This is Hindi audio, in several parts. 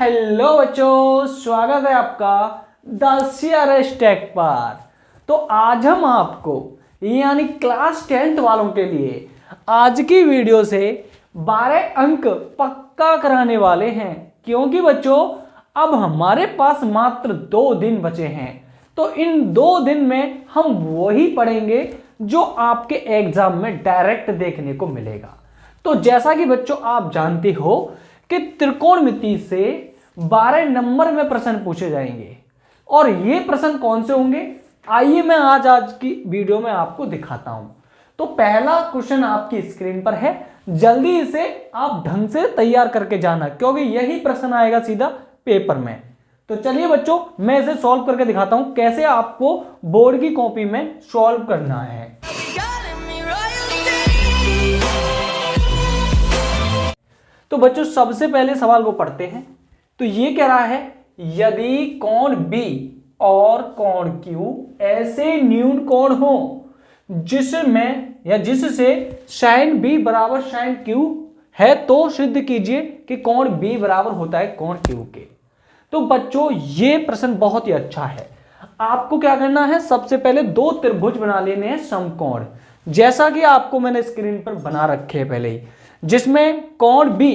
हेलो बच्चों, स्वागत है आपका द सीआरएस टेक पर। तो आज हम आपको यानी क्लास 10th वालों के लिए आज की वीडियो से 12 अंक पक्का कराने वाले हैं, क्योंकि बच्चों अब हमारे पास मात्र 2 दिन बचे हैं। तो इन 2 दिन में हम वही पढ़ेंगे जो आपके एग्जाम में डायरेक्ट देखने को मिलेगा। तो जैसा कि बच्चों आप जानते हो कि त्रिकोणमिति से 12 नंबर में प्रश्न पूछे जाएंगे, और ये प्रश्न कौन से होंगे आइए मैं आज की वीडियो में आपको दिखाता हूं। तो पहला क्वेश्चन आपकी स्क्रीन पर है, जल्दी इसे आप ढंग से तैयार करके जाना, क्योंकि यही प्रश्न आएगा सीधा पेपर में। तो चलिए बच्चों, मैं इसे सॉल्व करके दिखाता हूं कैसे आपको बोर्ड की कॉपी में सॉल्व करना है। तो बच्चों सबसे पहले सवाल को पढ़ते हैं। तो ये कह रहा है, यदि कोण B और कोण Q ऐसे न्यून कोण हो जिसमें या जिससे sin B बराबर sin Q है, तो सिद्ध कीजिए कि कोण B बराबर होता है कोण Q के। तो बच्चों ये प्रश्न बहुत ही अच्छा है। आपको क्या करना है, सबसे पहले 2 त्रिभुज बना लेने हैं समकोण, जैसा कि आपको मैंने स्क्रीन पर बना रखे हैं पहले ही, जिसमें कोण B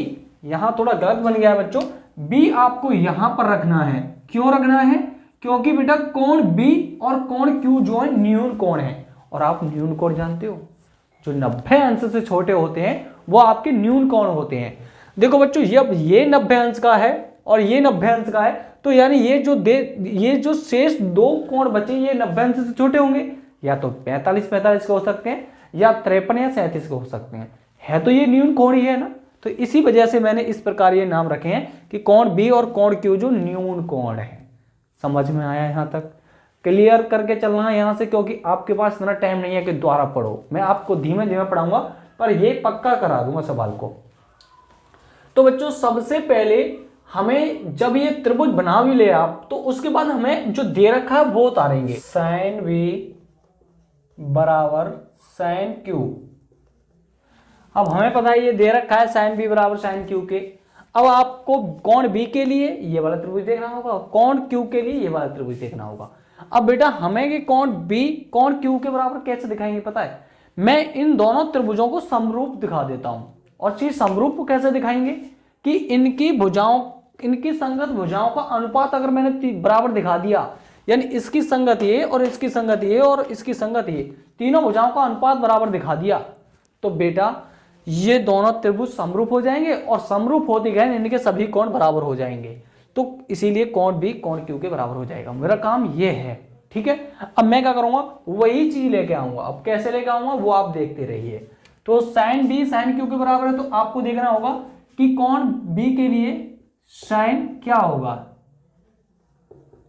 यहां थोड़ा गलत बन गया है बच्चों, B आपको यहां पर रखना है। क्यों रखना है? क्योंकि बेटा कोण B और कोण Q जो है न्यून कोण है, और आप न्यून कोण जानते हो जो 90 अंश से छोटे होते हैं वो आपके न्यून कोण होते हैं। देखो बच्चों ये 90 अंश का है और ये 90 अंश का है, तो यानी ये जो शेष 2 कोण बचे ये 90 अंश से छोटे होंगे, या तो 45 के हो सकते हैं, या 53 या 37 के हो सकते हैं। है तो ये न्यून कोण ही है ना, तो इसी वजह से मैंने इस प्रकार ये नाम रखे हैं कि कोण B और कोण Q जो न्यून कोण है। समझ में आया? यहां तक क्लियर करके चलना है यहां से, क्योंकि आपके पास इतना टाइम नहीं है कि दोबारा पढ़ो। मैं आपको धीमे धीमे पढ़ाऊंगा, पर ये पक्का करा दूंगा सवाल को। तो बच्चों सबसे पहले हमें जब ये त्रिभुज बना भी ले आप, तो उसके बाद हमें जो दे रखा है वो उतारेंगे। sin B बराबर sin Q। अब हमें पता है ये दे रखा है sin B बराबर sin Q के। अब आपको कोण B के लिए ये वाला त्रिभुज देखना होगा, कोण Q के लिए ये वाला त्रिभुज देखना होगा। अब बेटा हमें कि कोण B कोण Q के बराबर कैसे दिखाएंगे पता है? मैं इन दोनों त्रिभुजों को समरूप दिखा देता हूं। और चीज समरूप को कैसे दिखाएंगे कि इनकी संगत भुजाओं का अनुपात अगर मैंने बराबर दिखा दिया, यानी इसकी संगत ये और इसकी संगत ये और इसकी संगत ये, तीनों भुजाओं का अनुपात बराबर दिखा दिया, तो बेटा ये दोनों त्रिभुज समरूप हो जाएंगे, और समरूप होते गए इनके सभी कोण बराबर हो जाएंगे। तो इसीलिए कोण B कोण Q के बराबर हो जाएगा। मेरा काम ये है, ठीक है। अब मैं क्या करूंगा, वही चीज लेके आऊंगा। अब कैसे लेके आऊंगा वो आप देखते रहिए। तो sin B sin Q के बराबर है, तो आपको देखना होगा कि कोण B के लिए sin क्या होगा,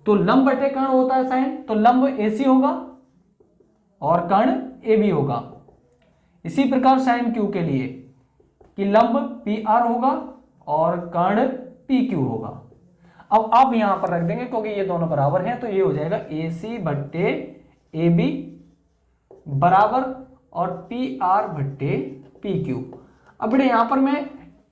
तो लंब बटे कर्ण होता है sin, तो लंब AC होगा और कर्ण AB होगा। इसी प्रकार sin Q के लिए कि लंब PR होगा और कर्ण PQ होगा। अब आप यहां पर रख देंगे क्योंकि ये दोनों बराबर हैं, तो ये हो जाएगा AC बट्टे AB बराबर और PR बट्टे PQ। अब बेटे यहां पर मैं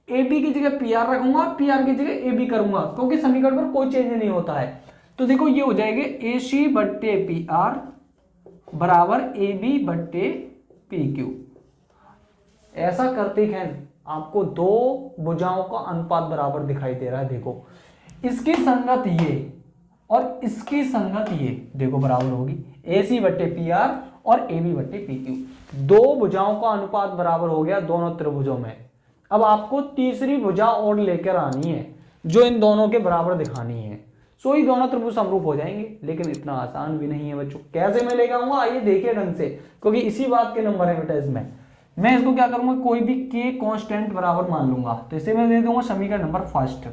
AB की जगह PR रखूंगा, PR की जगह AB करूंगा, क्योंकि समीकरण पर कोई चेंज नहीं होता है। तो देखो ये हो जाएगा AC बट्टे PR बराबर AB बट्टे PQ। ऐसा करते हैं आपको 2 भुजाओं का अनुपात बराबर दिखाई दे रहा है। देखो इसकी संगत ये और इसकी संगत ये देखो बराबर होगी, AC बट्टे PR और AB बट्टे PQ। 2 भुजाओं का अनुपात बराबर हो गया दोनों त्रिभुजों में। अब आपको तीसरी भुजा और लेकर आनी है जो इन दोनों के बराबर दिखानी है, सो ही दोनों त्रिभुज समरूप हो जाएंगे। लेकिन इतना आसान भी नहीं है बच्चों। कैसे मैं लेकर आऊंगा आइए देखिए ढंग से, क्योंकि इसी बात के नंबर है बेटा इसमें। मैं इसको क्या करूंगा, कोई भी k कांस्टेंट बराबर मान लूंगा, तो इसे मैं दे दूंगा समीकरण नंबर फर्स्ट।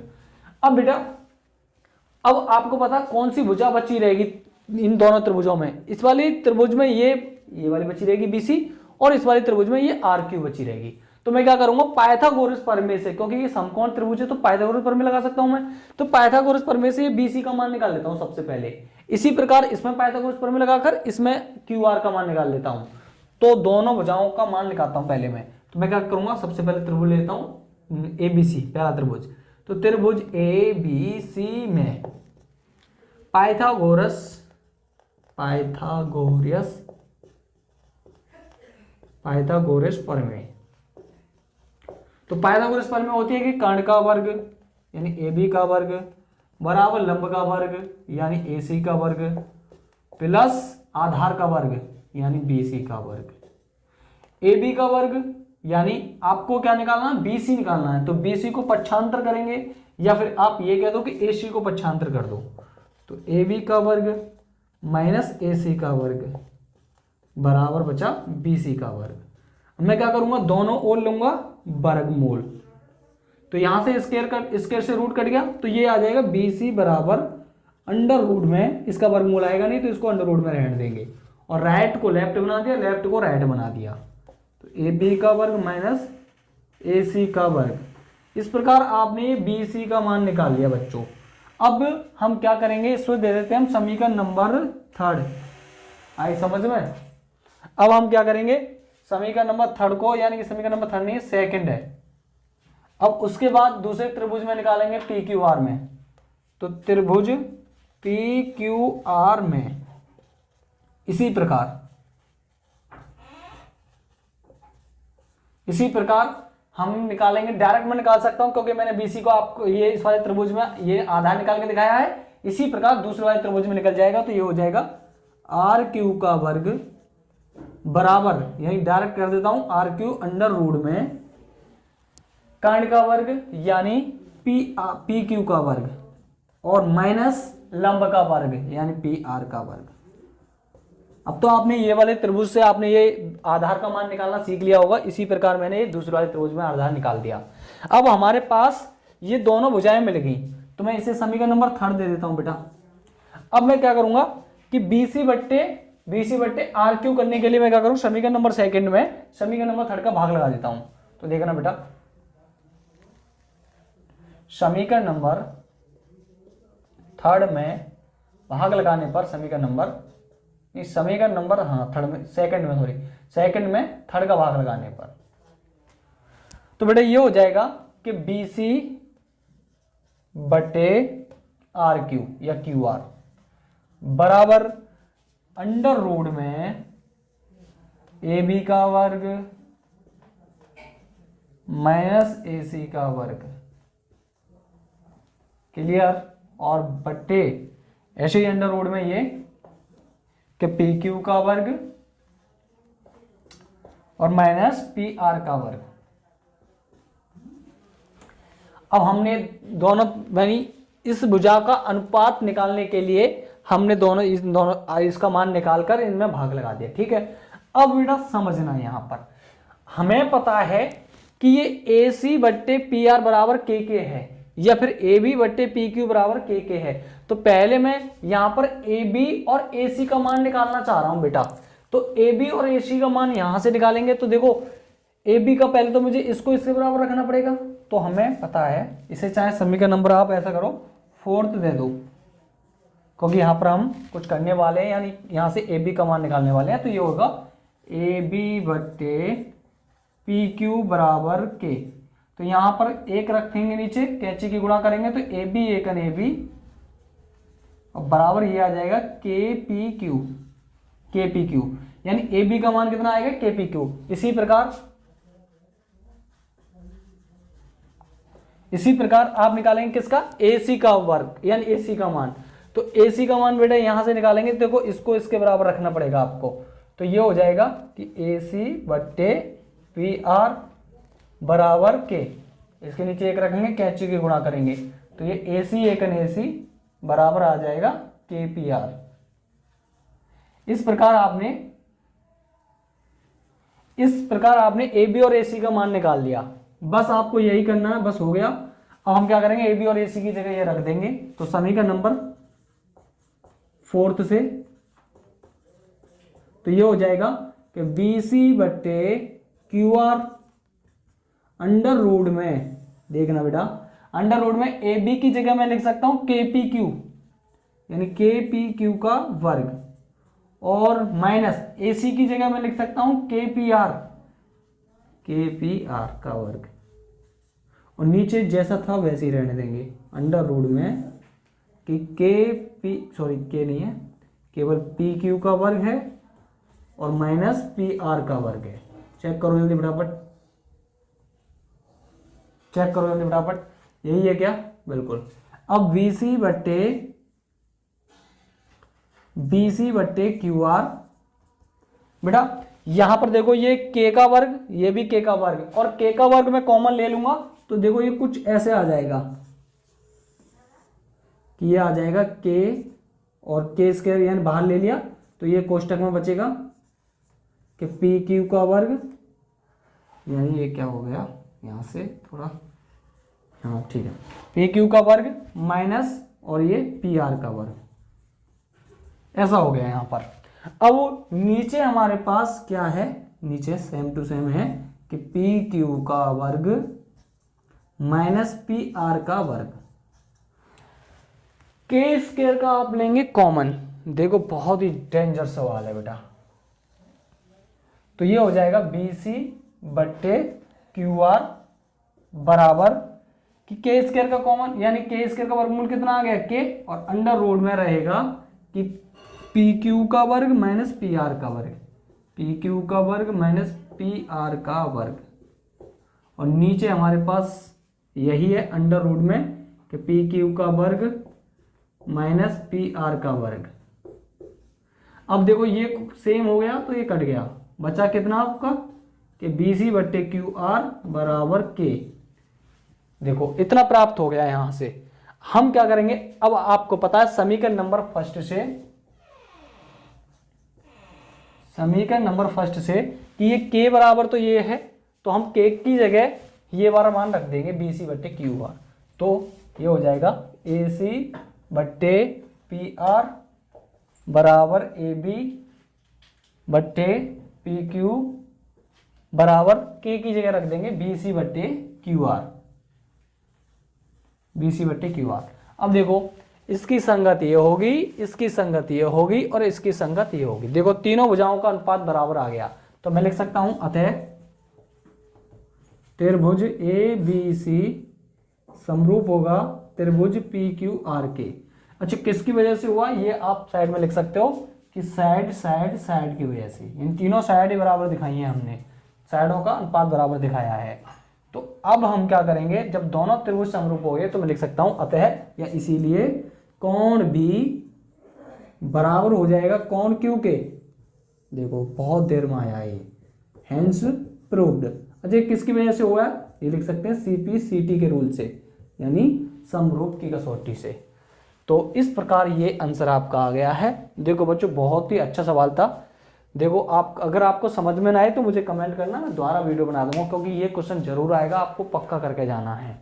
अब बेटा अब आपको पता कौन सी भुजा बची रहेगी इन दोनों त्रिभुजों में। इस वाली त्रिभुज में ये वाली बची रहेगी BC, और इस वाली त्रिभुज में ये RQ बची रहेगी। तो मैं क्या करूंगा, पाइथागोरस प्रमेय से, क्योंकि ये समकोण त्रिभुज है तो पाइथागोरस प्रमेय लगा सकता हूं मैं। तो पाइथागोरस प्रमेय से ये BC का मान निकाल लेता हूं सबसे पहले। इसी प्रकार इसमें पाइथागोरस प्रमेय लगाकर इसमें QR का मान निकाल लेता हूं। तो दोनों भुजाओं का मान निकालता हूं पहले मैं। तो मैं क्या करूंगा, सबसे पहले त्रिभुज लेता हूं ABC, पहला त्रिभुज। तो त्रिभुज ए बी सी में पाइथागोरस प्रमेय। तो पाइथागोरस प्रमेय होती है कि कर्ण का वर्ग यानी ए बी का वर्ग बराबर लंब का वर्ग यानी ए सी का वर्ग प्लस आधार का वर्ग यानी बी सी का वर्ग। ए बी का वर्ग यानी आपको क्या निकालना है, बी सी निकालना है, तो बी सी को पक्षांतर करेंगे या फिर आप ये कह दो कि ए सी को पक्षांतर कर दो। तो ए बी का वर्ग माइनस ए सी का वर्ग बराबर बचा बी सी का वर्ग। मैं क्या करूंगा, दोनों ओर लूंगा वर्गमूल, तो यहां से स्क्वायर से रूट कट गया, तो ये आ जाएगा बी सी बराबर अंडर रूट में, इसका वर्गमूल आएगा नहीं तो इसको अंडर रूट में रहने देंगे, और राइट को लेफ्ट बना दिया, लेफ्ट को राइट बना दिया, तो ए बी का वर्ग माइनस ए सी का वर्ग। इस प्रकार आपने बी सी का मान निकाल लिया बच्चों। अब हम क्या करेंगे, इसको दे देते हैं हम समीकरण नंबर 3। आई समझ में। अब हम क्या करेंगे, समीकरण नंबर 3 को, यानी कि समीकरण नंबर 3 नहीं सेकंड है। अब उसके बाद दूसरे त्रिभुज में निकालेंगे पी क्यू आर में। तो त्रिभुज पी क्यू आर में इसी प्रकार हम निकालेंगे। डायरेक्ट मैं निकाल सकता हूं क्योंकि मैंने बीसी को आपको ये इस वाले त्रिभुज में ये आधार निकाल के दिखाया है। इसी प्रकार दूसरे वाले त्रिभुज में निकल जाएगा, तो ये हो जाएगा आर क्यू का वर्ग बराबर, यही डायरेक्ट कर देता हूं, आर क्यू अंडर रूट में कर्ण का वर्ग यानी पी क्यू का वर्ग और माइनस लंब का वर्ग यानी पी आर का वर्ग। अब तो आपने ये वाले त्रिभुज से आपने ये आधार का मान निकालना सीख लिया होगा। इसी प्रकार मैंने ये दूसरे वाले त्रिभुज में आधार निकाल दिया। अब हमारे पास ये दोनों भुजाएं मिल गई, तो मैं इसे समीकरण नंबर 3 दे देता हूं बेटा। अब मैं क्या करूंगा कि बीसी बट्टे आर क्यू करने के लिए मैं क्या करूं, समीकरण नंबर 2 में समीकरण नंबर 3 का भाग लगा देता हूं। तो देखना बेटा, समीकरण नंबर 3 में भाग लगाने पर समीकरण नंबर सेकंड में 3 का भाग लगाने पर, तो बेटा ये हो जाएगा कि BC बटे आर क्यू या क्यू आर बराबर अंडर रूट में ए बी का वर्ग माइनस ए सी का वर्ग। क्लियर। और बट्टे ऐसे ही अंडर रूट में ये कि पी क्यू का वर्ग और माइनस पी आर का वर्ग। अब हमने दोनों इस भुजा का अनुपात निकालने के लिए हमने इसका मान निकालकर इनमें भाग लगा दिया। ठीक है। अब बेटा समझना, यहां पर हमें पता है कि ये ए सी बट्टे पी आर बराबर के है या फिर ए बी बट्टे पी क्यू बराबर के है। तो पहले मैं यहां पर ए बी और ए सी का मान निकालना चाह रहा हूं बेटा। तो ए बी और ए सी का मान यहां से निकालेंगे, तो देखो ए बी का पहले तो मुझे इसको इसके बराबर रखना पड़ेगा, तो हमें पता है इसे चाहे समीकरण नंबर आप ऐसा करो 4 दे दो, क्योंकि यहां पर हम कुछ करने वाले हैं, यानी यहां से ए बी का मान निकालने वाले हैं। तो ये होगा ए बी बट्टे पी क्यू बराबर के। तो यहां पर एक रखेंगे नीचे, कैंची की गुणा करेंगे तो ए बी एकन ए बी और बराबर ये आ जाएगा के पी क्यू, यानी ए बी का मान कितना आएगा के पी क्यू। इसी प्रकार आप निकालेंगे किसका, ए सी का वर्ग यानी ए सी का मान। तो ए सी का मान बेटा यहां से निकालेंगे, देखो इसको इसके बराबर रखना पड़ेगा आपको। तो ये हो जाएगा कि ए सी बट्टे पी आर बराबर के, इसके नीचे एक रखेंगे, कैंची की गुणा करेंगे तो ये ए सी एकन ए सी बराबर आ जाएगा के पी आर। इस प्रकार आपने ए बी और ए सी का मान निकाल लिया। बस आपको यही करना है, बस हो गया। अब हम क्या करेंगे, ए बी और ए सी की जगह ये रख देंगे। तो समीकरण नंबर 4 से तो ये हो जाएगा कि बी सी बट्टे क्यू आर अंडर रूट में, देखना बेटा अंडर रूट में ए बी की जगह मैं लिख सकता हूं के पी क्यू, यानी के पी क्यू का वर्ग, और माइनस ए सी की जगह मैं लिख सकता हूं के पी आर का वर्ग, और नीचे जैसा था वैसे ही रहने देंगे, अंडर रूट में कि के नहीं है, केवल पी क्यू का वर्ग है और माइनस पी आर का वर्ग है। चेक करो जल्दी फटाफट, चेक करो जल्दी फटाफट, यही है क्या? बिल्कुल। अब बीसी बट्टे क्यू आर, बेटा यहां पर देखो ये के का वर्ग, ये भी के का वर्ग, और के का वर्ग मैं कॉमन ले लूंगा तो देखो ये कुछ ऐसे आ जाएगा कि ये आ जाएगा के और के स्क्वायर, यानी बाहर ले लिया तो ये कोष्टक में बचेगा कि पी क्यू का वर्ग, यानी ये क्या हो गया यहां से थोड़ा, हाँ ठीक है, पी क्यू का वर्ग माइनस और ये पी आर का वर्ग, ऐसा हो गया यहां पर। अब नीचे हमारे पास क्या है, नीचे सेम टू सेम है कि पी क्यू का वर्ग माइनस पी आर का वर्ग, के स्क्वायर का आप लेंगे कॉमन। देखो बहुत ही डेंजर सवाल है बेटा, तो ये हो जाएगा बी सी बट्टे क्यू आर बराबर कि के स्क्वायर का कॉमन, यानी के स्क्वायर का वर्गमूल कितना आ गया के, और अंडर रूट में रहेगा कि पी क्यू का वर्ग माइनस पी आर का वर्ग, पी क्यू का वर्ग माइनस पी आर का वर्ग, और नीचे हमारे पास यही है अंडर रूट में कि पी क्यू का वर्ग माइनस पी आर का वर्ग। अब देखो ये सेम हो गया तो ये कट गया, बचा कितना आपका कि बी सी बट्टे क्यू आर बराबर के। देखो इतना प्राप्त हो गया यहां से। हम क्या करेंगे, अब आपको पता है समीकरण नंबर फर्स्ट से कि ये के बराबर तो ये है, तो हम के की जगह ये वाला मान रख देंगे बी सी बट्टे क्यू आर, तो ये हो जाएगा ए सी बट्टे पी आर बराबर ए बी बट्टे पी क्यू बराबर के की जगह रख देंगे बी सी बट्टे क्यू आर, बी सी बट्टे क्यू आर। अब देखो इसकी संगत ये होगी, इसकी संगत ये होगी और इसकी संगत ये होगी। देखो तीनों भुजाओं का अनुपात बराबर आ गया, तो मैं लिख सकता हूं अतः त्रिभुज ए बी सी समरूप होगा त्रिभुज पी क्यू आर के। अच्छा किसकी वजह से हुआ, ये आप साइड में लिख सकते हो कि साइड की वजह से, इन तीनों साइड ही बराबर दिखाई है हमने, साइडों का अनुपात बराबर दिखाया है। तो अब हम क्या करेंगे, जब दोनों त्रिभुज समरूप हो गए तो मैं लिख सकता हूं अतः या इसीलिए कोण बी बराबर हो जाएगा कोण क्यू के। देखो बहुत देर में आया ये, हेंस प्रूव्ड। अच्छा किसकी वजह से हुआ, ये लिख सकते हैं सीपी सीटी के रूल से, यानी समरूप की कसौटी से। तो इस प्रकार ये आंसर आपका आ गया है। देखो बच्चों बहुत ही अच्छा सवाल था। देखो आप अगर आपको समझ में ना आए तो मुझे कमेंट करना, मैं दोबारा वीडियो बना दूंगा, क्योंकि ये क्वेश्चन जरूर आएगा, आपको पक्का करके जाना है।